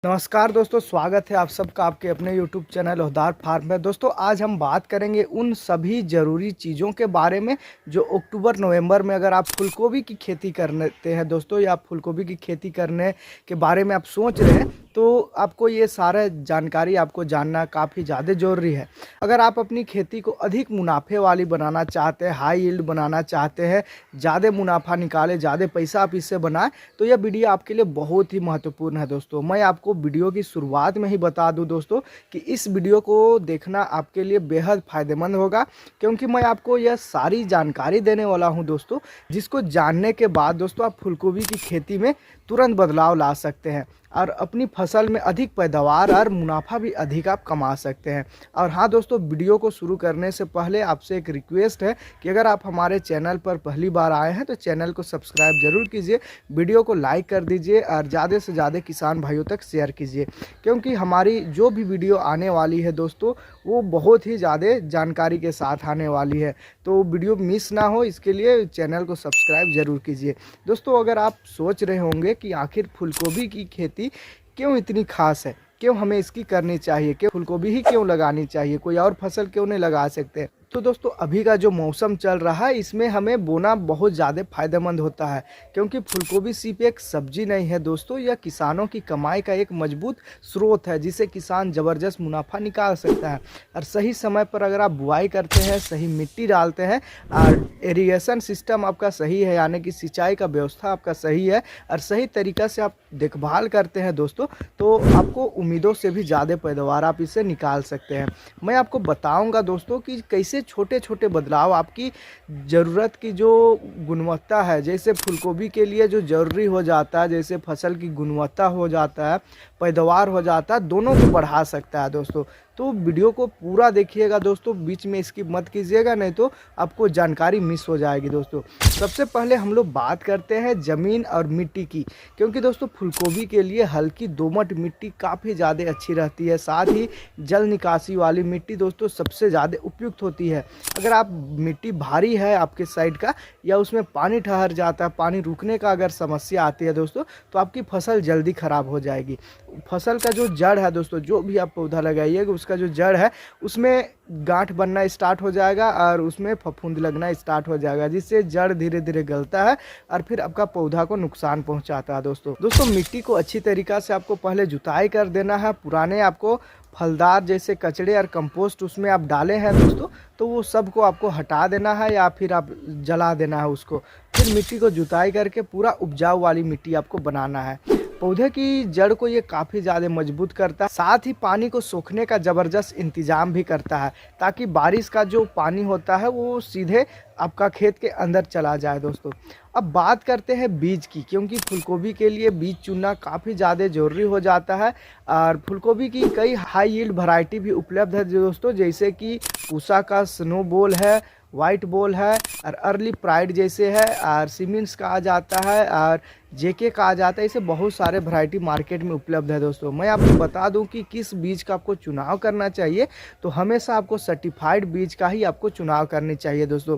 नमस्कार दोस्तों, स्वागत है आप सबका आपके अपने YouTube चैनल ओहदार फार्म में। दोस्तों आज हम बात करेंगे उन सभी ज़रूरी चीज़ों के बारे में जो अक्टूबर नवंबर में अगर आप फूलगोभी की खेती करते हैं दोस्तों, या फूलगोभी की खेती करने के बारे में आप सोच रहे हैं, तो आपको ये सारा जानकारी आपको जानना काफ़ी ज़्यादा ज़रूरी है। अगर आप अपनी खेती को अधिक मुनाफे वाली बनाना चाहते हैं, हाई यील्ड बनाना चाहते हैं, ज़्यादा मुनाफा निकालें, ज़्यादा पैसा आप इससे बनाएं, तो यह वीडियो आपके लिए बहुत ही महत्वपूर्ण है दोस्तों। मैं आपको वीडियो की शुरुआत में ही बता दूं दोस्तों कि इस वीडियो को देखना आपके लिए बेहद फ़ायदेमंद होगा, क्योंकि मैं आपको यह सारी जानकारी देने वाला हूं दोस्तों, जिसको जानने के बाद दोस्तों आप फूलगोभी की खेती में तुरंत बदलाव ला सकते हैं और अपनी फसल में अधिक पैदावार और मुनाफा भी अधिक आप कमा सकते हैं। और हाँ दोस्तों, वीडियो को शुरू करने से पहले आपसे एक रिक्वेस्ट है कि अगर आप हमारे चैनल पर पहली बार आए हैं तो चैनल को सब्सक्राइब जरूर कीजिए, वीडियो को लाइक कर दीजिए और ज़्यादा से ज़्यादा किसान भाइयों तक शेयर कीजिए, क्योंकि हमारी जो भी वीडियो आने वाली है दोस्तों वो बहुत ही ज़्यादा जानकारी के साथ आने वाली है। तो वीडियो मिस ना हो, इसके लिए चैनल को सब्सक्राइब ज़रूर कीजिए। दोस्तों अगर आप सोच रहे होंगे कि आखिर फूलगोभी की खेती क्यों इतनी खास है, क्यों हमें इसकी करनी चाहिए, क्यों फूलगोभी ही क्यों लगानी चाहिए, कोई और फसल क्यों नहीं लगा सकते, तो दोस्तों अभी का जो मौसम चल रहा है इसमें हमें बोना बहुत ज़्यादा फायदेमंद होता है, क्योंकि फूलगोभी सिर्फ एक सब्जी नहीं है दोस्तों, यह किसानों की कमाई का एक मजबूत स्रोत है जिसे किसान ज़बरदस्त मुनाफा निकाल सकता है। और सही समय पर अगर आप बुआई करते हैं, सही मिट्टी डालते हैं और इरिगेशन सिस्टम आपका सही है, यानी कि सिंचाई का व्यवस्था आपका सही है और सही तरीक़ा से आप देखभाल करते हैं दोस्तों, तो आपको उम्मीदों से भी ज़्यादा पैदावार आप इससे निकाल सकते हैं। मैं आपको बताऊंगा दोस्तों कि कैसे छोटे छोटे बदलाव आपकी ज़रूरत की जो गुणवत्ता है, जैसे फूलगोभी के लिए जो ज़रूरी हो जाता है, जैसे फसल की गुणवत्ता हो जाता है, पैदावार हो जाता है, दोनों को बढ़ा सकता है दोस्तों। तो वीडियो को पूरा देखिएगा दोस्तों, बीच में स्किप मत कीजिएगा, नहीं तो आपको जानकारी मिस हो जाएगी दोस्तों। सबसे पहले हम लोग बात करते हैं ज़मीन और मिट्टी की, क्योंकि दोस्तों फूलगोभी के लिए हल्की दोमट मिट्टी काफ़ी ज़्यादा अच्छी रहती है, साथ ही जल निकासी वाली मिट्टी दोस्तों सबसे ज़्यादा उपयुक्त होती है। अगर आप मिट्टी भारी है आपके साइड का, या उसमें पानी ठहर जाता है, पानी रुकने का अगर समस्या आती है दोस्तों, तो आपकी फसल जल्दी ख़राब हो जाएगी। फसल का जो जड़ है दोस्तों, जो भी आप पौधा लगाइएगा उसका जो जड़ है उसमें गांठ बनना स्टार्ट हो जाएगा और उसमें फफूंद लगना स्टार्ट हो जाएगा, जिससे जड़ धीरे धीरे गलता है और फिर आपका पौधा को नुकसान पहुंचाता है दोस्तों मिट्टी को अच्छी तरीक़ा से आपको पहले जुताई कर देना है। पुराने आपको फलदार जैसे कचड़े और कंपोस्ट उसमें आप डाले हैं दोस्तों, तो वो सब को आपको हटा देना है या फिर आप जला देना है उसको। फिर मिट्टी को जुताई करके पूरा उपजाऊ वाली मिट्टी आपको बनाना है। पौधे की जड़ को ये काफ़ी ज़्यादा मजबूत करता है, साथ ही पानी को सोखने का ज़बरदस्त इंतज़ाम भी करता है, ताकि बारिश का जो पानी होता है वो सीधे आपका खेत के अंदर चला जाए दोस्तों। अब बात करते हैं बीज की, क्योंकि फूलगोभी के लिए बीज चुनना काफ़ी ज़्यादा ज़रूरी हो जाता है। और फूलगोभी की कई हाई यील्ड वैरायटी भी उपलब्ध है दोस्तों, जैसे कि पूसा का स्नो बॉल है, वाइट बॉल है और अर्ली प्राइड जैसे है, और सीमेंस का आ जाता है और जेके का आ जाता है। ऐसे बहुत सारे वैरायटी मार्केट में उपलब्ध है दोस्तों। मैं आपको बता दूं कि किस बीज का आपको चुनाव करना चाहिए, तो हमेशा आपको सर्टिफाइड बीज का ही आपको चुनाव करनी चाहिए दोस्तों।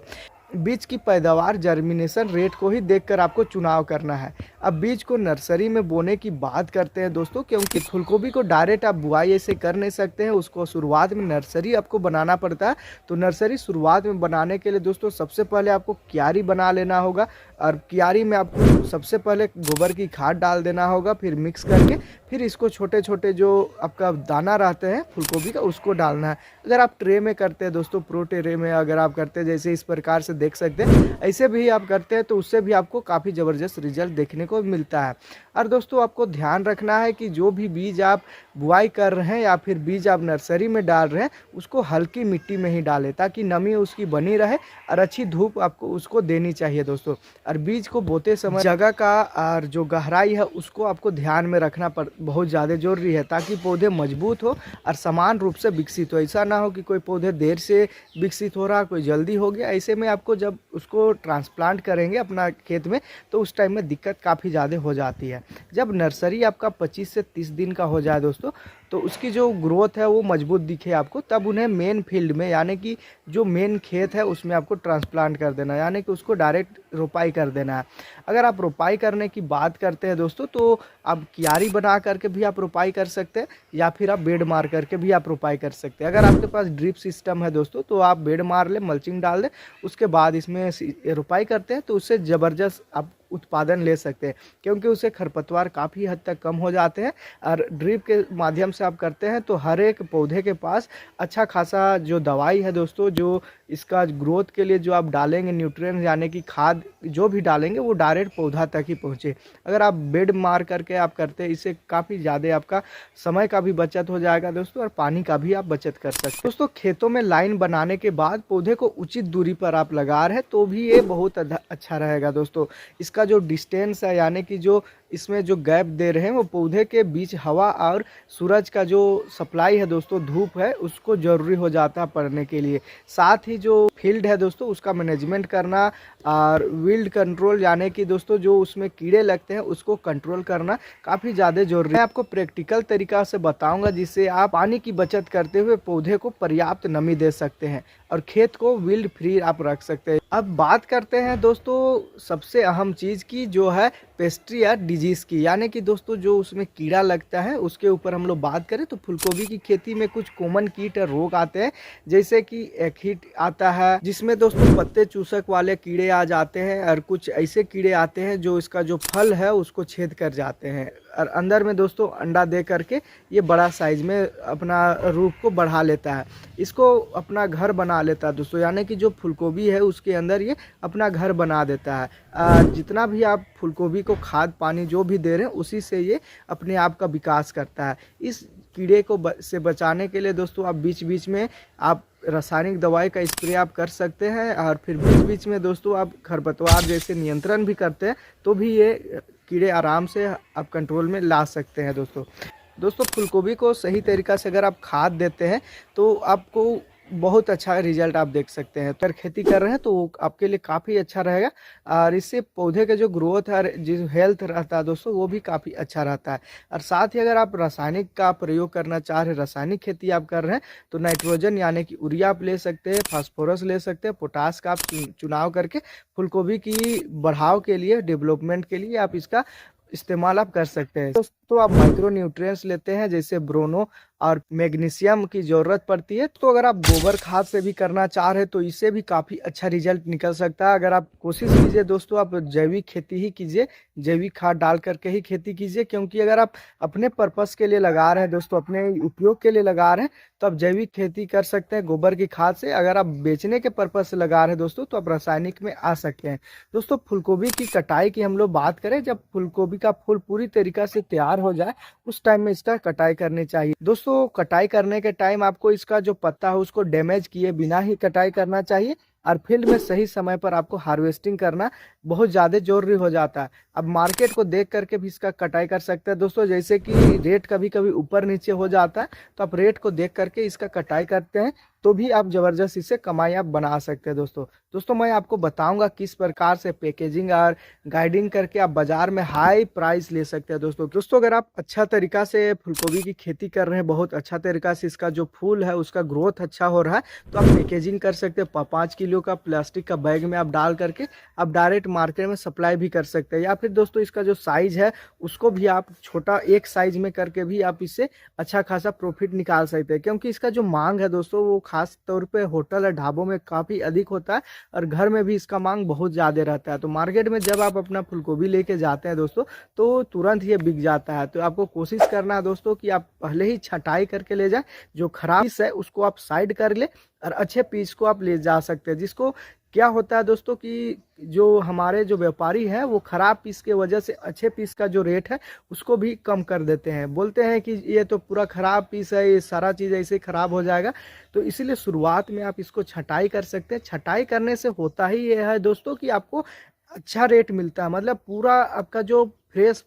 बीज की पैदावार जर्मिनेशन रेट को ही देखकर आपको चुनाव करना है। अब बीज को नर्सरी में बोने की बात करते हैं दोस्तों, क्योंकि फूलगोभी को डायरेक्ट आप बुआई ऐसे कर नहीं सकते हैं, उसको शुरुआत में नर्सरी आपको बनाना पड़ता है। तो नर्सरी शुरुआत में बनाने के लिए दोस्तों सबसे पहले आपको क्यारी बना लेना होगा, और क्यारी में आपको सबसे पहले गोबर की खाद डाल देना होगा, फिर मिक्स करके फिर इसको छोटे छोटे जो आपका दाना रहते हैं फूलगोभी का उसको डालना है। अगर आप ट्रे में करते हैं दोस्तों, प्रो ट्रे में अगर आप करते हैं, जैसे इस प्रकार से देख सकते हैं, ऐसे भी आप करते हैं तो उससे भी आपको काफ़ी ज़बरदस्त रिजल्ट देखने को मिलता है। और दोस्तों आपको ध्यान रखना है कि जो भी बीज आप बुआई कर रहे हैं या फिर बीज आप नर्सरी में डाल रहे हैं, उसको हल्की मिट्टी में ही डालें, ताकि नमी उसकी बनी रहे और अच्छी धूप आपको उसको देनी चाहिए दोस्तों। और बीज को बोते समय जगह का और जो गहराई है उसको आपको ध्यान में रखना बहुत ज़्यादा ज़रूरी है, ताकि पौधे मजबूत हो और समान रूप से विकसित हो। ऐसा ना हो कि कोई पौधे देर से विकसित हो रहा, कोई जल्दी हो गया। ऐसे में आपको जब उसको ट्रांसप्लांट करेंगे अपना खेत में, तो उस टाइम में दिक्कत काफ़ी ज़्यादा हो जाती है। जब नर्सरी आपका 25 से 30 दिन का हो जाए दोस्तों, तो उसकी जो ग्रोथ है वो मजबूत दिखे आपको, तब उन्हें मेन फील्ड में यानी कि जो मेन खेत है उसमें आपको ट्रांसप्लांट कर देना है, यानी कि उसको डायरेक्ट रोपाई कर देना है। अगर आप रोपाई करने की बात करते हैं दोस्तों, तो आप क्यारी बना करके भी आप रोपाई कर सकते हैं या फिर आप बेड मार करके भी आप रोपाई कर सकते हैं। अगर आपके पास ड्रिप सिस्टम है दोस्तों, तो आप बेड मार ले, मल्चिंग डाल दें, उसके बाद इसमें रोपाई करते हैं तो उससे ज़बरदस्त आप उत्पादन ले सकते हैं, क्योंकि उससे खरपतवार काफ़ी हद तक कम हो जाते हैं। और ड्रिप के माध्यम से आप करते हैं तो हर एक पौधे के पास अच्छा खासा जो दवाई है दोस्तों, जो इसका ग्रोथ के लिए जो आप डालेंगे न्यूट्रिएंट्स यानी कि खाद जो भी डालेंगे वो डायरेक्ट पौधा तक ही पहुँचे। अगर आप बेड मार करके आप करते हैं, इससे काफ़ी ज़्यादा आपका समय का भी बचत हो जाएगा दोस्तों, और पानी का भी आप बचत कर सकते हैं। दोस्तों खेतों में लाइन बनाने के बाद पौधे को उचित दूरी पर आप लगा रहे हैं तो भी ये बहुत अच्छा रहेगा दोस्तों। इसका जो डिस्टेंस है यानी कि जो इसमें जो गैप दे रहे हैं वो पौधे के बीच हवा और सूरज का जो सप्लाई है दोस्तों, धूप है, उसको ज़रूरी हो जाता है पड़ने के लिए। साथ ही जो फील्ड है दोस्तों उसका मैनेजमेंट करना और विल्ड कंट्रोल यानी कि दोस्तों जो उसमें कीड़े लगते हैं उसको कंट्रोल करना काफ़ी ज़्यादा जरूरी है। मैं आपको प्रैक्टिकल तरीका से बताऊंगा जिससे आप पानी की बचत करते हुए पौधे को पर्याप्त नमी दे सकते हैं और खेत को विल्ड फ्री आप रख सकते हैं। अब बात करते हैं दोस्तों सबसे अहम चीज़ की, जो है पेस्ट्री या डिजीज़ की, यानी कि दोस्तों जो उसमें कीड़ा लगता है उसके ऊपर हम लोग बात करें तो फूलगोभी की खेती में कुछ कॉमन कीट और रोग आते हैं, जैसे कि एफिड आता है जिसमें दोस्तों पत्ते चूसक वाले कीड़े आ जाते हैं, और कुछ ऐसे कीड़े आते हैं जो इसका जो फल है उसको छेद कर जाते हैं और अंदर में दोस्तों अंडा दे करके ये बड़ा साइज में अपना रूप को बढ़ा लेता है, इसको अपना घर बना लेता है दोस्तों, यानी कि जो फूलगोभी है उसके अंदर ये अपना घर बना देता है। जितना भी आप फूलगोभी को खाद पानी जो भी दे रहे हैं उसी से ये अपने आप का विकास करता है। इस कीड़े को से बचाने के लिए दोस्तों आप बीच बीच में आप रासायनिक दवाई का स्प्रे आप कर सकते हैं, और फिर बीच बीच में दोस्तों आप खरपतवार जैसे नियंत्रण भी करते हैं तो भी ये कीड़े आराम से आप कंट्रोल में ला सकते हैं दोस्तों फूलगोभी को सही तरीक़ा से अगर आप खाद देते हैं तो आपको बहुत अच्छा रिजल्ट आप देख सकते हैं। अगर खेती कर रहे हैं तो आपके लिए काफ़ी अच्छा रहेगा, और इससे पौधे के जो ग्रोथ और जो हेल्थ रहता है दोस्तों वो भी काफ़ी अच्छा रहता है। और साथ ही अगर आप रासायनिक का प्रयोग करना चाह रहे हैं, रासायनिक खेती आप कर रहे हैं, तो नाइट्रोजन यानी कि यूरिया आप ले सकते हैं, फास्फोरस ले सकते हैं, पोटास का आप चुनाव करके फूलगोभी की बढ़ाव के लिए, डेवलपमेंट के लिए आप इसका इस्तेमाल आप कर सकते हैं। दोस्तों आप माइक्रो न्यूट्रिएंट्स लेते हैं जैसे ब्रोनो और मैग्नीशियम की ज़रूरत पड़ती है, तो अगर आप गोबर खाद से भी करना चाह रहे हैं तो इससे भी काफ़ी अच्छा रिजल्ट निकल सकता है। अगर आप कोशिश कीजिए दोस्तों आप जैविक खेती ही कीजिए, जैविक खाद डाल करके ही खेती कीजिए, क्योंकि अगर आप अपने पर्पस के लिए लगा रहे हैं दोस्तों, अपने उपयोग के लिए लगा रहे हैं, तो आप जैविक खेती कर सकते हैं गोबर की खाद से। अगर आप बेचने के पर्पस से लगा रहे हैं दोस्तों तो आप रासायनिक में आ सकते हैं। दोस्तों फूलगोभी की कटाई की हम लोग बात करें, जब फूलगोभी का फूल पूरी तरीक़ा से तैयार हो जाए उस टाइम में इसका कटाई करनी चाहिए। दोस्तों कटाई करने के टाइम आपको इसका जो पत्ता है उसको डैमेज किए बिना ही कटाई करना चाहिए, और फील्ड में सही समय पर आपको हार्वेस्टिंग करना बहुत ज़्यादा जरूरी हो जाता है। अब मार्केट को देख करके भी इसका कटाई कर सकते हैं दोस्तों, जैसे कि रेट कभी कभी ऊपर नीचे हो जाता है, तो आप रेट को देख करके इसका कटाई करते हैं तो भी आप ज़बरदस्त इससे कमाई आप बना सकते हैं दोस्तों मैं आपको बताऊंगा किस प्रकार से पैकेजिंग और गाइडिंग करके आप बाज़ार में हाई प्राइस ले सकते हैं दोस्तों अगर आप अच्छा तरीका से फूलगोभी की खेती कर रहे हैं, बहुत अच्छा तरीका से इसका जो फूल है उसका ग्रोथ अच्छा हो रहा है, तो आप पैकेजिंग कर सकते हैं। 5 किलो का प्लास्टिक का बैग में आप डाल करके आप डायरेक्ट मार्केट में सप्लाई भी कर सकते हैं, या फिर दोस्तों इसका जो साइज़ है उसको भी आप छोटा एक साइज में करके भी आप इससे अच्छा खासा प्रॉफिट निकाल सकते हैं, क्योंकि इसका जो मांग है दोस्तों वो खास तौर पे होटल और ढाबों में काफ़ी अधिक होता है, और घर में भी इसका मांग बहुत ज़्यादा रहता है। तो मार्केट में जब आप अपना फूलगोभी लेके जाते हैं दोस्तों तो तुरंत ये बिक जाता है। तो आपको कोशिश करना है दोस्तों कि आप पहले ही छटाई करके ले जाएं, जो खराब पीस है उसको आप साइड कर ले और अच्छे पीस को आप ले जा सकते हैं। जिसको क्या होता है दोस्तों कि जो हमारे जो व्यापारी हैं वो ख़राब पीस के वजह से अच्छे पीस का जो रेट है उसको भी कम कर देते हैं, बोलते हैं कि ये तो पूरा ख़राब पीस है, ये सारा चीज़ ऐसे ख़राब हो जाएगा। तो इसीलिए शुरुआत में आप इसको छटाई कर सकते हैं। छटाई करने से होता ही ये है दोस्तों कि आपको अच्छा रेट मिलता है, मतलब पूरा आपका जो फ्रेश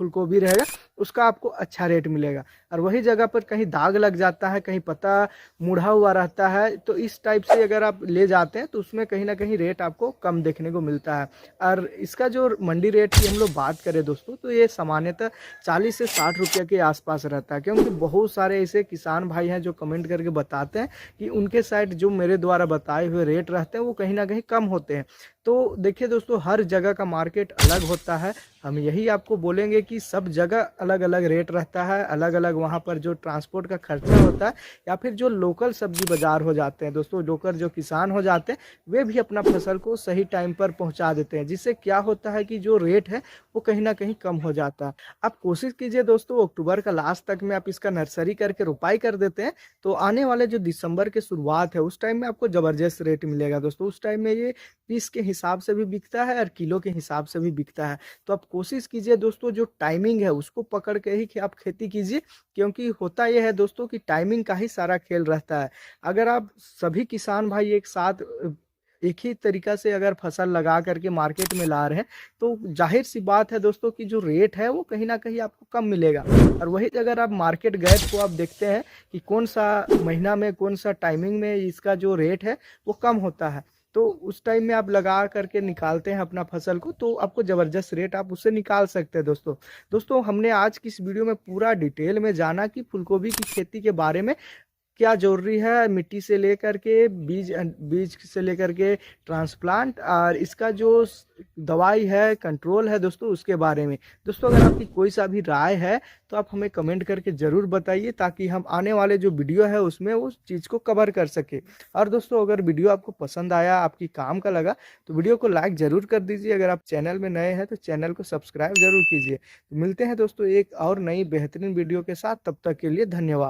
फूलगोभी रहेगा उसका आपको अच्छा रेट मिलेगा। और वही जगह पर कहीं दाग लग जाता है, कहीं पत्ता मुड़ा हुआ रहता है, तो इस टाइप से अगर आप ले जाते हैं तो उसमें कहीं ना कहीं रेट आपको कम देखने को मिलता है। और इसका जो मंडी रेट की हम लोग बात करें दोस्तों, तो ये सामान्यतः 40 से 60 रुपये के आसपास रहता है, क्योंकि बहुत सारे ऐसे किसान भाई हैं जो कमेंट करके बताते हैं कि उनके साइड जो मेरे द्वारा बताए हुए रेट रहते हैं वो कहीं ना कहीं कम होते हैं। तो देखिए दोस्तों, हर जगह का मार्केट अलग होता है। हम यही आपको बोलेंगे कि सब जगह अलग अलग रेट रहता है, अलग अलग वहाँ पर जो ट्रांसपोर्ट का खर्चा होता है, या फिर जो लोकल सब्जी बाजार हो जाते हैं दोस्तों, लोकल जो किसान हो जाते हैं वे भी अपना फसल को सही टाइम पर पहुँचा देते हैं, जिससे क्या होता है कि जो रेट है वो कहीं ना कहीं कम हो जाता है। आप कोशिश कीजिए दोस्तों, अक्टूबर का लास्ट तक में आप इसका नर्सरी करके रोपाई कर देते हैं, तो आने वाले जो दिसंबर के शुरुआत है उस टाइम में आपको ज़बरदस्त रेट मिलेगा दोस्तों। उस टाइम में ये पीस के हिसाब से भी बिकता है और किलो के हिसाब से भी बिकता है। तो आप कोशिश कीजिए दोस्तों, जो टाइमिंग है उसको पकड़ के ही कि आप खेती कीजिए, क्योंकि होता यह है दोस्तों कि टाइमिंग का ही सारा खेल रहता है। अगर आप सभी किसान भाई एक साथ एक ही तरीका से अगर फसल लगा करके मार्केट में ला रहे हैं, तो जाहिर सी बात है दोस्तों कि जो रेट है वो कहीं ना कहीं आपको कम मिलेगा। और वही अगर आप मार्केट गए तो आप देखते हैं कि कौन सा महीना में कौन सा टाइमिंग में इसका जो रेट है वो कम होता है, तो उस टाइम में आप लगा करके निकालते हैं अपना फसल को, तो आपको ज़बरदस्त रेट आप उससे निकाल सकते हैं दोस्तों। दोस्तों, हमने आज की इस वीडियो में पूरा डिटेल में जाना कि फूलगोभी की खेती के बारे में क्या ज़रूरी है, मिट्टी से लेकर के बीज बीज से लेकर के ट्रांसप्लांट, और इसका जो दवाई है, कंट्रोल है दोस्तों, उसके बारे में। दोस्तों, अगर आपकी कोई सा भी राय है तो आप हमें कमेंट करके ज़रूर बताइए, ताकि हम आने वाले जो वीडियो है उसमें उस चीज़ को कवर कर सके। और दोस्तों, अगर वीडियो आपको पसंद आया, आपकी काम का लगा, तो वीडियो को लाइक ज़रूर कर दीजिए। अगर आप चैनल में नए हैं तो चैनल को सब्सक्राइब ज़रूर कीजिए। तो मिलते हैं दोस्तों एक और नई बेहतरीन वीडियो के साथ, तब तक के लिए धन्यवाद।